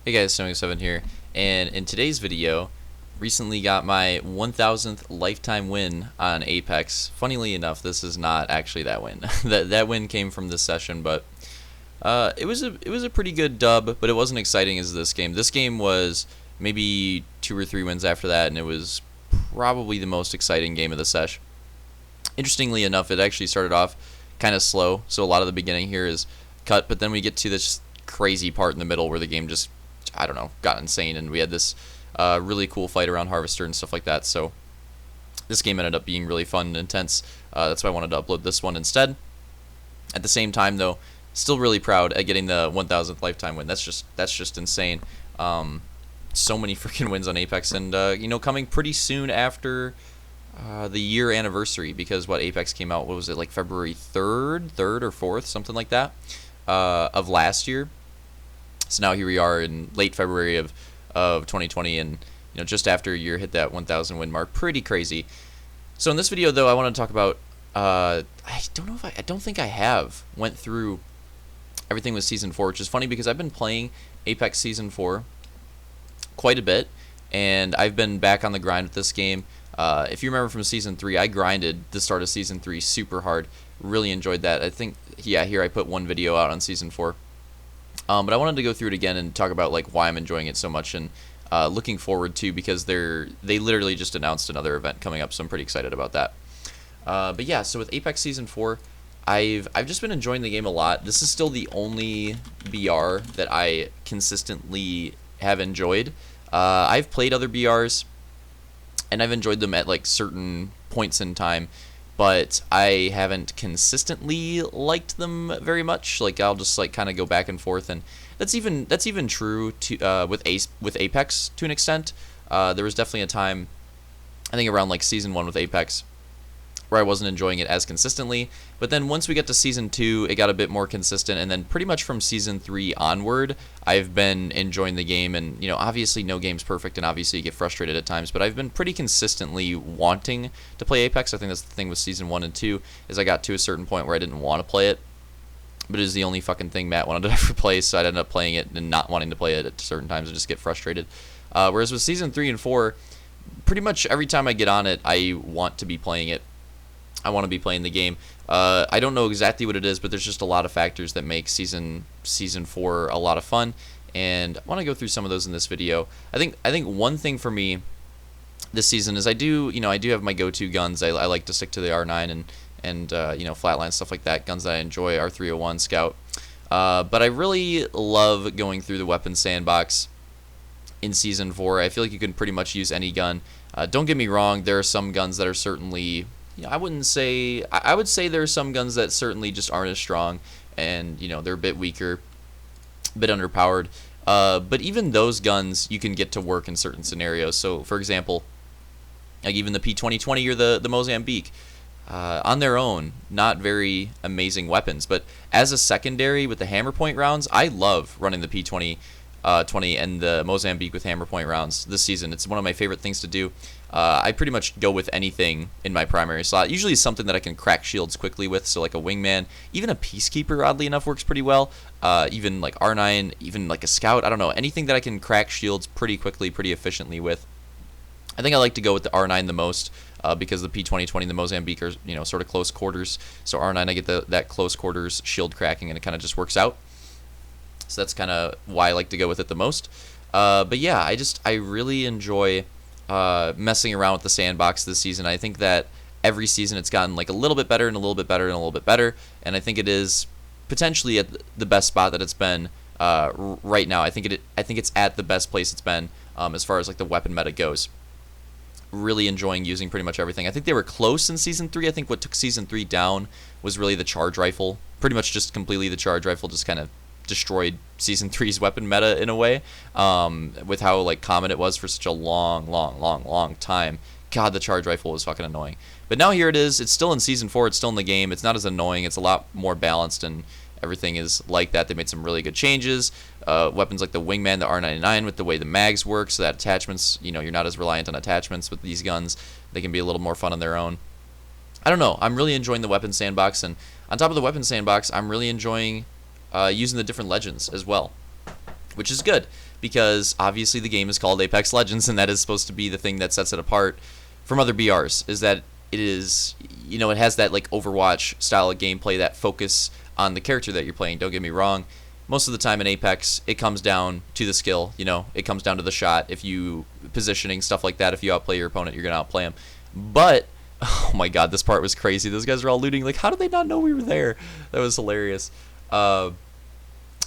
Hey guys, Snowing7 here, and in today's video, recently got my 1000th lifetime win on Apex. Funnily enough, this is not actually that win. that win came from this session, but it was a pretty good dub, but it wasn't exciting as this game. This game was maybe 2 or 3 wins after that, and it was probably the most exciting game of the sesh. Interestingly enough, it actually started off kind of slow, so a lot of the beginning here is cut, but then we get to this crazy part in the middle where the game just, I don't know, got insane, and we had this really cool fight around Harvester and stuff like that. So this game ended up being really fun and intense. That's why I wanted to upload this one instead. At the same time, though, still really proud at getting the 1000th lifetime win. That's just insane. So many freaking wins on Apex, and coming pretty soon after the year anniversary, because Apex came out, what was it, like February 3rd or 4th, something like that, of last year. So now here we are in late February of 2020, and just after a year hit that 1000 win mark. Pretty crazy. So in this video, though, I want to talk about I don't think I have went through everything with Season 4, which is funny because I've been playing Apex Season 4 quite a bit, and I've been back on the grind with this game. If you remember from Season 3, I grinded the start of Season 3 super hard. Really enjoyed that. I think, yeah, here I put one video out on Season 4. But I wanted to go through it again and talk about why I'm enjoying it so much, and looking forward to, because they literally just announced another event coming up, so I'm pretty excited about that. But yeah, so with Apex Season 4, I've just been enjoying the game a lot. This is still the only BR that I consistently have enjoyed. I've played other BRs, and I've enjoyed them at certain points in time, but I haven't consistently liked them very much. I'll just kind of go back and forth, and that's even true to with Apex to an extent. There was definitely a time, I think around Season 1 with Apex, where I wasn't enjoying it as consistently, but then once we get to Season 2, it got a bit more consistent, and then pretty much from Season 3 onward, I've been enjoying the game. And obviously no game's perfect, and obviously you get frustrated at times, but I've been pretty consistently wanting to play Apex. I think that's the thing with Season 1 and 2, is I got to a certain point where I didn't want to play it, but it was the only fucking thing Matt wanted to ever play, so I'd end up playing it and not wanting to play it at certain times and just get frustrated. Whereas with Season 3 and 4, pretty much every time I get on it, I want to be playing it. I want to be playing the game. I don't know exactly what it is, but there's just a lot of factors that make Season 4 a lot of fun, and I want to go through some of those in this video. I think one thing for me this season is I do have my go-to guns. I like to stick to the R9 and flatline, stuff like that. Guns that I enjoy, R301, Scout. But I really love going through the weapon sandbox in Season 4. I feel like you can pretty much use any gun. Don't get me wrong, there are some guns that are certainly, I would say there are some guns that certainly just aren't as strong, and they're a bit weaker, a bit underpowered. But even those guns you can get to work in certain scenarios. So for example, even the P2020 or the Mozambique, on their own, not very amazing weapons, but as a secondary with the hammer point rounds, I love running the P20 and the Mozambique with hammer point rounds this season. It's one of my favorite things to do. I pretty much go with anything in my primary slot. Usually it's something that I can crack shields quickly with, so like a wingman, even a peacekeeper, oddly enough, works pretty well. Even like R9, even like a scout, I don't know, anything that I can crack shields pretty quickly, pretty efficiently with. I think I like to go with the R9 the most, because the P2020 and the Mozambique are sort of close quarters. So R9, I get that close quarters shield cracking, and it kind of just works out. So that's kind of why I like to go with it the most. But yeah, I really enjoy messing around with the sandbox this season. I think that every season it's gotten a little bit better and a little bit better and a little bit better, and I think it is potentially at the best spot that it's been right now. I think it's at the best place it's been as far as the weapon meta goes. Really enjoying using pretty much everything. I think they were close in Season 3. I think what took Season 3 down was really the charge rifle. Pretty much just completely the charge rifle just kind of destroyed Season 3's weapon meta in a way, with how common it was for such a long time. God, the charge rifle was fucking annoying. But now here it is. It's still in Season 4. It's still in the game. It's not as annoying. It's a lot more balanced, and everything is like that. They made some really good changes. Weapons like the wingman, the R99, with the way the mags work, so that attachments, you're not as reliant on attachments with these guns. They can be a little more fun on their own. I don't know. I'm really enjoying the weapon sandbox, and on top of the weapon sandbox, I'm really enjoying using the different legends as well, which is good. because obviously the game is called Apex Legends, and that is supposed to be the thing that sets it apart from other BRs, is that it is, it has that like Overwatch style of gameplay, that focus on the character that you're playing. Don't get me wrong. Most of the time in Apex, it comes down to the skill, it comes down to the shot. If you positioning, stuff like that, if you outplay your opponent, you're going to outplay him. But, oh my god, this part was crazy. Those guys were all looting. Like, how did they not know we were there? That was hilarious. But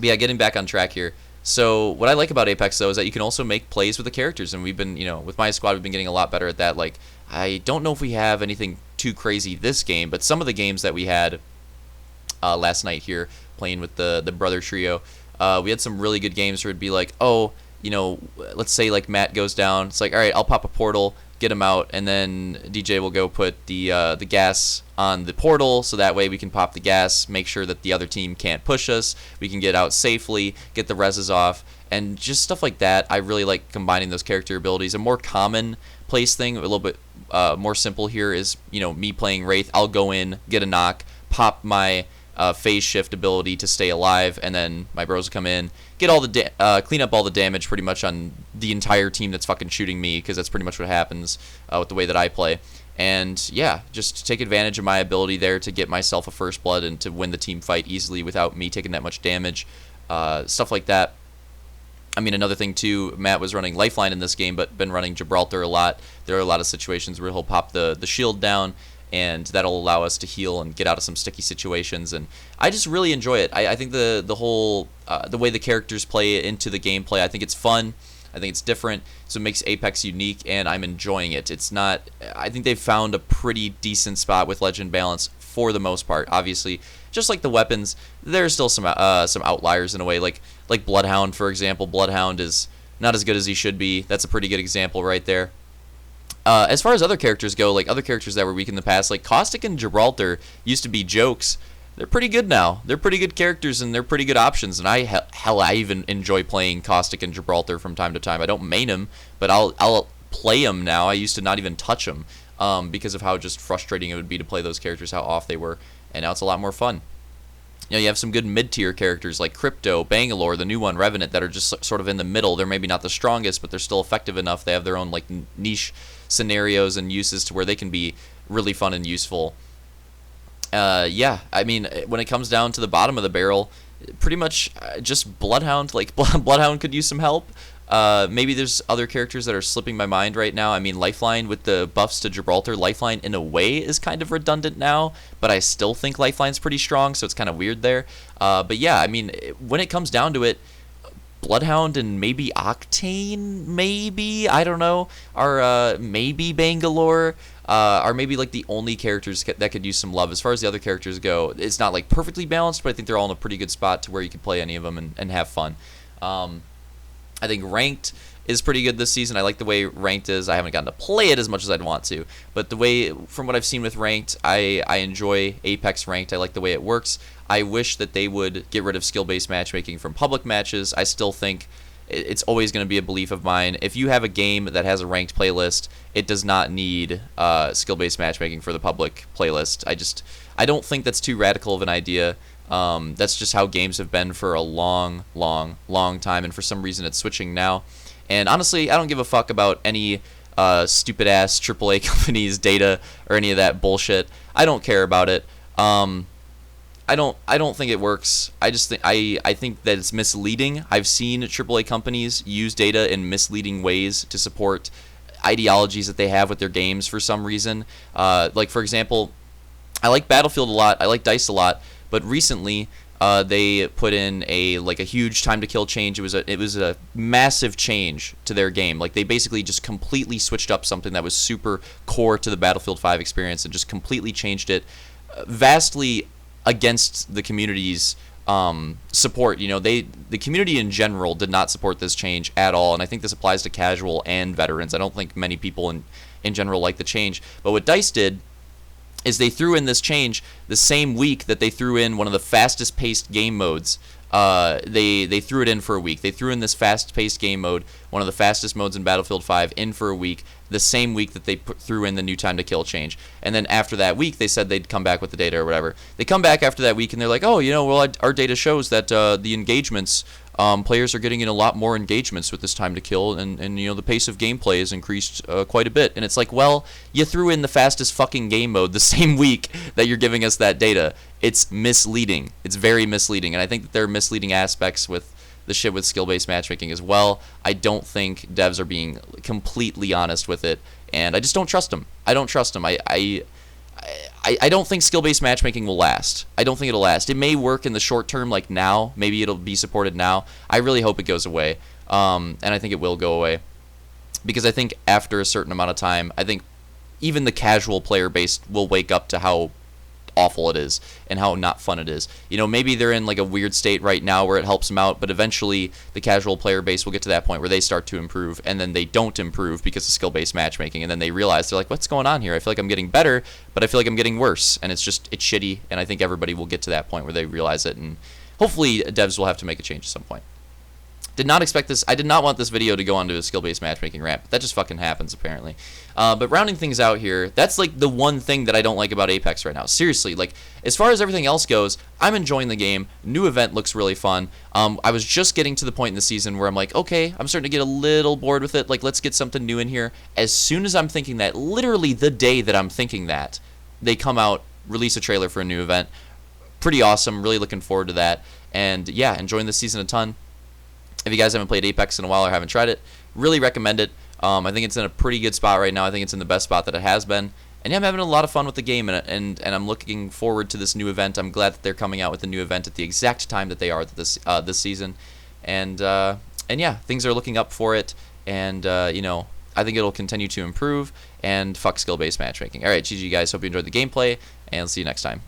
yeah, getting back on track here. So what I like about Apex, though, is that you can also make plays with the characters. And we've been, with my squad, we've been getting a lot better at that. Like, I don't know if we have anything too crazy this game, but some of the games that we had last night here, playing with the brother trio, we had some really good games where it'd be like, oh, let's say like Matt goes down. It's like, all right, I'll pop a portal, get him out, and then DJ will go put the gas on the portal, so that way we can pop the gas, make sure that the other team can't push us, we can get out safely, get the reses off, and just stuff like that. I really like combining those character abilities. A more common place thing, a little bit more simple here, is me playing Wraith. I'll go in, get a knock, pop my phase shift ability to stay alive, and then my bros will come in, get all the clean up all the damage pretty much on the entire team that's fucking shooting me, because that's pretty much what happens with the way that I play. And yeah, just take advantage of my ability there to get myself a first blood and to win the team fight easily without me taking that much damage. Stuff like that. I mean, another thing too, Matt was running Lifeline in this game, but been running Gibraltar a lot. There are a lot of situations where he'll pop the shield down, and that'll allow us to heal and get out of some sticky situations. And I just really enjoy it. I think the whole the way the characters play into the gameplay, I think it's fun. I think it's different, so it makes Apex unique, and I'm enjoying it. It's not. I think they've found a pretty decent spot with Legend Balance for the most part. Obviously, just like the weapons, there's still some outliers in a way. Like Bloodhound, for example. Bloodhound is not as good as he should be. That's a pretty good example right there. As far as other characters go, like other characters that were weak in the past, like Caustic and Gibraltar used to be jokes. They're pretty good now. They're pretty good characters, and they're pretty good options. And I even enjoy playing Caustic and Gibraltar from time to time. I don't main him, but I'll play him now. I used to not even touch him because of how just frustrating it would be to play those characters, how off they were. And now it's a lot more fun. You have some good mid-tier characters like Crypto, Bangalore, the new one, Revenant, that are just sort of in the middle. They're maybe not the strongest, but they're still effective enough. They have their own like niche scenarios and uses to where they can be really fun and useful. Yeah, I mean, when it comes down to the bottom of the barrel, pretty much just Bloodhound. Like, Bloodhound could use some help. Maybe there's other characters that are slipping my mind right now. I mean, Lifeline with the buffs to Gibraltar. Lifeline, in a way, is kind of redundant now, but I still think Lifeline's pretty strong, so it's kind of weird there. But yeah, I mean, when it comes down to it, Bloodhound and maybe Octane, maybe, I don't know, are maybe Bangalore, are maybe like the only characters that could use some love. As far as the other characters go, it's not like perfectly balanced, but I think they're all in a pretty good spot to where you can play any of them and have fun. I think Ranked is pretty good this season. I like the way Ranked is. I haven't gotten to play it as much as I'd want to, but the way, from what I've seen with Ranked, I enjoy Apex Ranked. I like the way it works. I wish that they would get rid of skill-based matchmaking from public matches. I still think it's always going to be a belief of mine. If you have a game that has a ranked playlist, it does not need skill-based matchmaking for the public playlist. I don't think that's too radical of an idea. That's just how games have been for a long, long, long time, and for some reason it's switching now. And honestly, I don't give a fuck about any stupid-ass AAA companies' data or any of that bullshit. I don't care about it. I don't think it works. I just think I think that it's misleading. I've seen AAA companies use data in misleading ways to support ideologies that they have with their games for some reason. Like, for example, I like Battlefield a lot. I like DICE a lot. But recently, they put in a huge time to kill change. It was a massive change to their game. Like, they basically just completely switched up something that was super core to the Battlefield 5 experience and just completely changed it, vastly against the community's support. The community in general did not support this change at all, and I think this applies to casual and veterans. I don't think many people in general like the change. But what DICE did is they threw in this change the same week that they threw in one of the fastest paced game modes. They threw it in for a week. They threw in this fast-paced game mode, one of the fastest modes in Battlefield 5, in for a week, the same week that they threw in the new time to kill change. And then after that week, they said they'd come back with the data or whatever. They come back after that week, and they're like, oh, well, our data shows that the engagements players are getting in a lot more engagements with this time to kill, and you know, the pace of gameplay has increased quite a bit. And it's like, well, you threw in the fastest fucking game mode the same week that you're giving us that data. It's misleading. It's very misleading, and I think that there are misleading aspects with the shit with skill-based matchmaking as well. I don't think devs are being completely honest with it, and I just don't trust them. I don't trust them. I don't think skill-based matchmaking will last. I don't think it'll last. It may work in the short term, like now. Maybe it'll be supported now. I really hope it goes away, and I think it will go away, because I think after a certain amount of time, I think even the casual player base will wake up to how awful it is and how not fun it is. You know, maybe they're in like a weird state right now where it helps them out, but eventually the casual player base will get to that point where they start to improve, and then they don't improve because of skill-based matchmaking, and then they realize, they're like, what's going on here? I feel like I'm getting better, but I feel like I'm getting worse, and it's shitty. And I think everybody will get to that point where they realize it, and hopefully devs will have to make a change at some point. Did not expect this. I did not want this video to go onto a skill-based matchmaking rant, but that just fucking happens apparently. But rounding things out here, that's like the one thing that I don't like about Apex right now. Seriously, like, as far as everything else goes, I'm enjoying the game. New event looks really fun. I was just getting to the point in the season where I'm like, okay, I'm starting to get a little bored with it. Like, let's get something new in here. As soon as I'm thinking that, literally the day that I'm thinking that, they come out, release a trailer for a new event. Pretty awesome. Really looking forward to that. And yeah, enjoying this season a ton. If you guys haven't played Apex in a while or haven't tried it, really recommend it. I think it's in a pretty good spot right now. I think it's in the best spot that it has been. And yeah, I'm having a lot of fun with the game, and I'm looking forward to this new event. I'm glad that they're coming out with a new event at the exact time that they are this season. And yeah, things are looking up for it. And you know, I think it'll continue to improve. And fuck skill-based matchmaking. All right, GG guys. Hope you enjoyed the gameplay, and I'll see you next time.